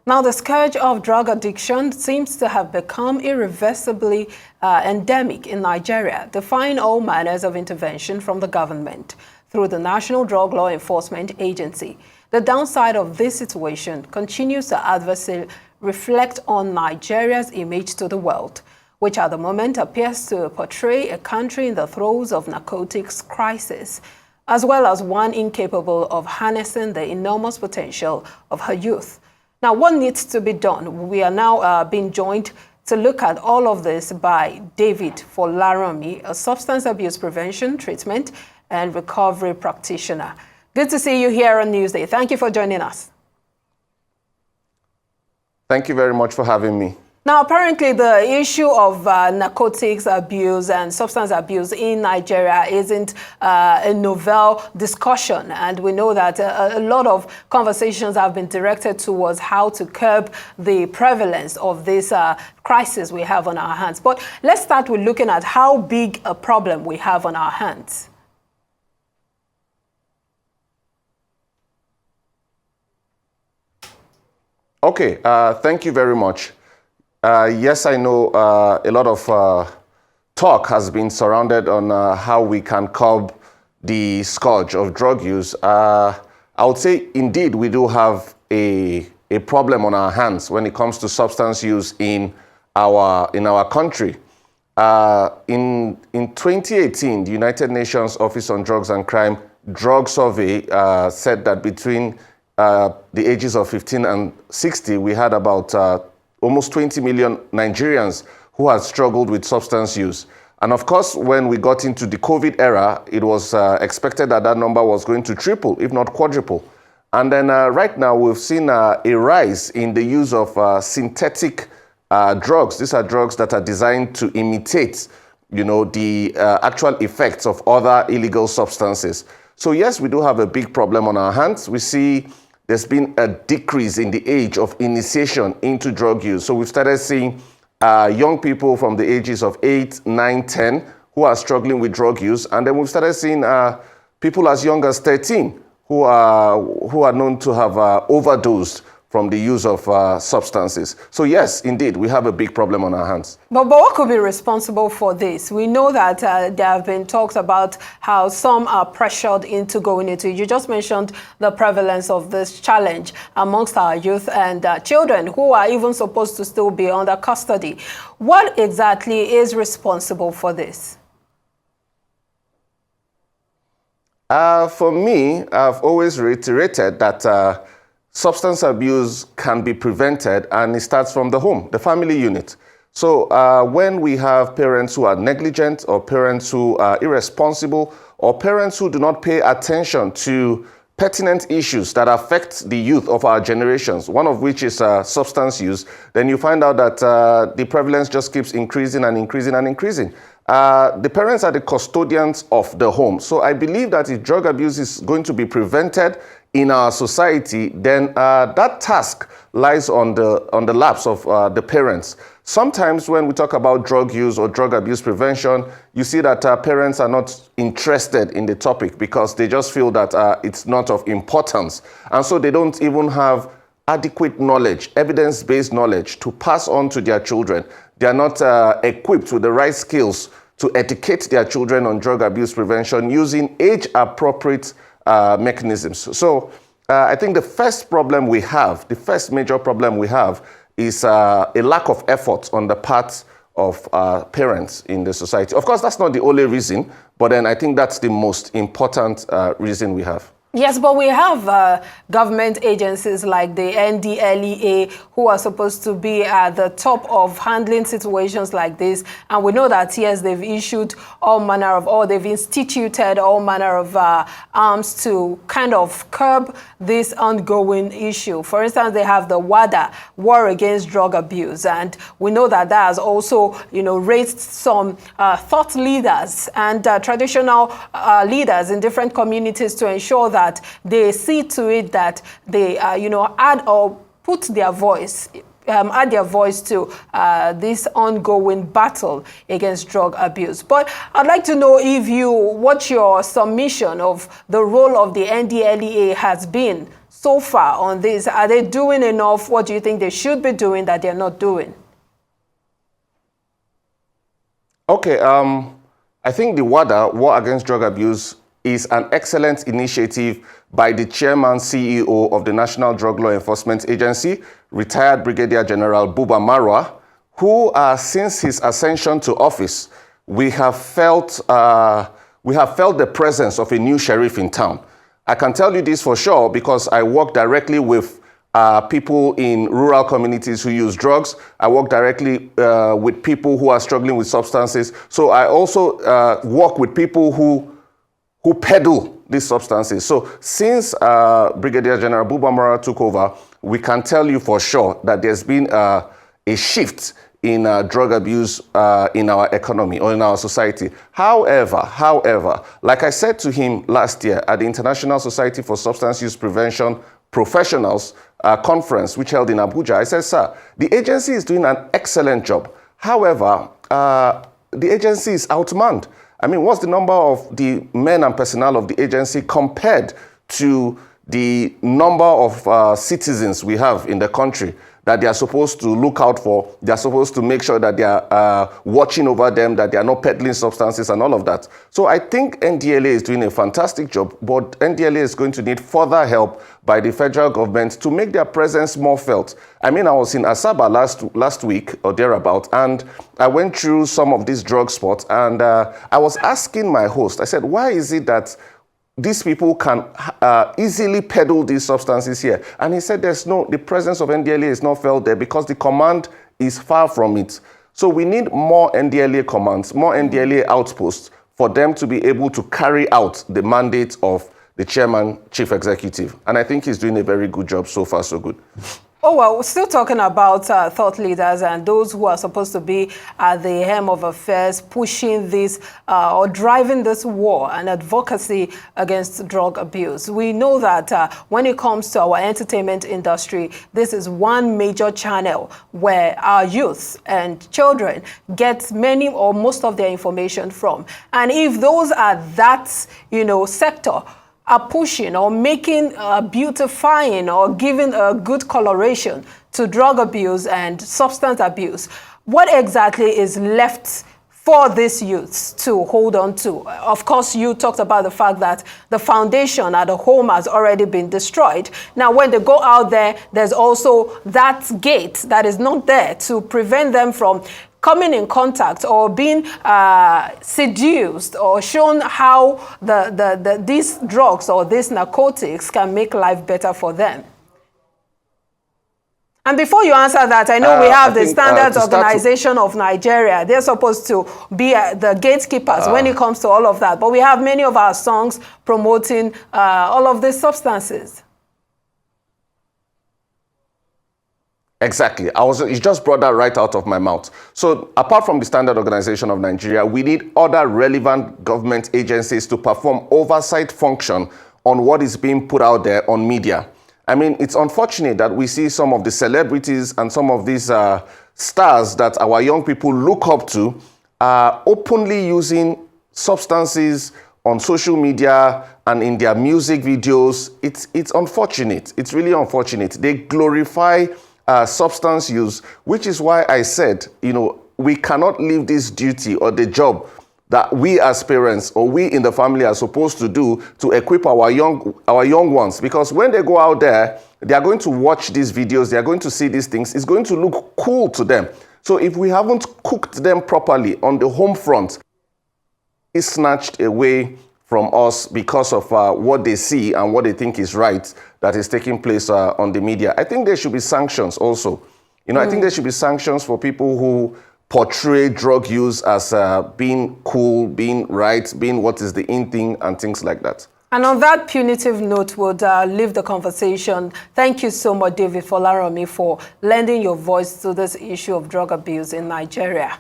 Now, the scourge of drug addiction seems to have become irreversibly endemic in Nigeria, defying all manners of intervention from the government through the National Drug Law Enforcement Agency. The downside of this situation continues to adversely reflect on Nigeria's image to the world, which at the moment appears to portray a country in the throes of narcotics crisis, as well as one incapable of harnessing the enormous potential of her youth. Now, what needs to be done? We are now being joined to look at all of this by David Folaranmi, a substance abuse prevention, treatment, and recovery practitioner. Good to see you here on Newsday. Thank you for joining us. Thank you very much for having me. Now, apparently, the issue of narcotics abuse and substance abuse in Nigeria isn't a novel discussion. And we know that a lot of conversations have been directed towards how to curb the prevalence of this crisis we have on our hands. But let's start with looking at how big a problem we have on our hands. Okay, thank you very much. Yes, I know a lot of talk has been surrounded on how we can curb the scourge of drug use. I would say, indeed, we do have a problem on our hands when it comes to substance use in our country. In 2018, the United Nations Office on Drugs and Crime Drug Survey said that between the ages of 15 and 60, we had about almost 20 million Nigerians who had struggled with substance use. And of course, when we got into the COVID era, it was expected that that number was going to triple, if not quadruple. And then right now, we've seen a rise in the use of synthetic drugs. These are drugs that are designed to imitate, the actual effects of other illegal substances. So yes, we do have a big problem on our hands. We see there's been a decrease in the age of initiation into drug use. So we've started seeing young people from the ages of 8, 9, 10 who are struggling with drug use. And then we've started seeing people as young as 13 who are known to have overdosed from the use of substances. So yes, indeed, we have a big problem on our hands. But what could be responsible for this? We know that there have been talks about how some are pressured into going into it. You just mentioned the prevalence of this challenge amongst our youth and children who are even supposed to still be under custody. What exactly is responsible for this? For me, I've always reiterated that substance abuse can be prevented, and it starts from the home, the family unit. So when we have parents who are negligent, or parents who are irresponsible, or parents who do not pay attention to pertinent issues that affect the youth of our generations, one of which is substance use, then you find out that the prevalence just keeps increasing and increasing and increasing. The parents are the custodians of the home. So I believe that if drug abuse is going to be prevented in our society, then that task lies on the laps of the parents. Sometimes when we talk about drug use or drug abuse prevention, you see that parents are not interested in the topic because they just feel that it's not of importance. And so they don't even have adequate knowledge, evidence-based knowledge to pass on to their children. They are not equipped with the right skills to educate their children on drug abuse prevention using age-appropriate mechanisms. So I think the first major problem we have is a lack of effort on the part of parents in the society. Of course, that's not the only reason, but then I think that's the most important reason we have. Yes, but we have government agencies like the NDLEA who are supposed to be at the top of handling situations like this. And we know that, yes, they've issued they've instituted all manner of arms to kind of curb this ongoing issue. For instance, they have the WADA, War Against Drug Abuse. And we know that that has also, raised some thought leaders and traditional leaders in different communities to ensure that they see to it that they, add or put their voice, add their voice to this ongoing battle against drug abuse. But I'd like to know what your submission of the role of the NDLEA has been so far on this? Are they doing enough? What do you think they should be doing that they're not doing? Okay, I think the WADA, War Against Drug Abuse, is an excellent initiative by the chairman, CEO of the National Drug Law Enforcement Agency, retired Brigadier General Buba Marwa, who, since his ascension to office, we have felt the presence of a new sheriff in town. I can tell you this for sure because I work directly with people in rural communities who use drugs. I work directly with people who are struggling with substances. So I also work with people who peddle these substances. So since Brigadier General Buba Marwa took over, we can tell you for sure that there's been a shift in drug abuse in our economy or in our society. However, like I said to him last year at the International Society for Substance Use Prevention Professionals conference, which held in Abuja, I said, sir, the agency is doing an excellent job. However, the agency is outmanned. I mean, what's the number of the men and personnel of the agency compared to the number of citizens we have in the country that they are supposed to look out for? They are supposed to make sure that they are watching over them, that they are not peddling substances and all of that. So I think NDLEA is doing a fantastic job, but NDLEA is going to need further help by the federal government to make their presence more felt. I mean, I was in Asaba last week or thereabout, and I went through some of these drug spots, and I was asking my host, I said, why is it that these people can easily peddle these substances here? And he said the presence of NDLEA is not felt there because the command is far from it. So we need more NDLEA commands, more NDLEA outposts for them to be able to carry out the mandate of the chairman, chief executive. And I think he's doing a very good job. So far, so good. Oh, well, we're still talking about thought leaders and those who are supposed to be at the helm of affairs, pushing this or driving this war and advocacy against drug abuse. We know that when it comes to our entertainment industry, this is one major channel where our youth and children get many or most of their information from. And if those are that, sector, are pushing or making, beautifying or giving a good coloration to drug abuse and substance abuse, what exactly is left for these youths to hold on to? Of course, you talked about the fact that the foundation at the home has already been destroyed. Now, when they go out there, there's also that gate that is not there to prevent them from coming in contact or being seduced or shown how these drugs or these narcotics can make life better for them. And before you answer that, I know we have the Standards Organization of Nigeria. They're supposed to be the gatekeepers when it comes to all of that. But we have many of our songs promoting all of these substances. Exactly. You just brought that right out of my mouth. So apart from the Standard Organization of Nigeria, we need other relevant government agencies to perform oversight function on what is being put out there on media. I mean, it's unfortunate that we see some of the celebrities and some of these stars that our young people look up to openly using substances on social media and in their music videos. It's unfortunate. It's really unfortunate. They glorify substance use, which is why I said, we cannot leave this duty or the job that we as parents or we in the family are supposed to do to equip our young ones. Because when they go out there, they are going to watch these videos, they are going to see these things. It's going to look cool to them. So if we haven't cooked them properly on the home front, it's snatched away from us because of what they see and what they think is right that is taking place on the media. I think there should be sanctions also. I think there should be sanctions for people who portray drug use as being cool, being right, being what is the in thing and things like that. And on that punitive note, we'll leave the conversation. Thank you so much, David Folaranmi, for lending your voice to this issue of drug abuse in Nigeria.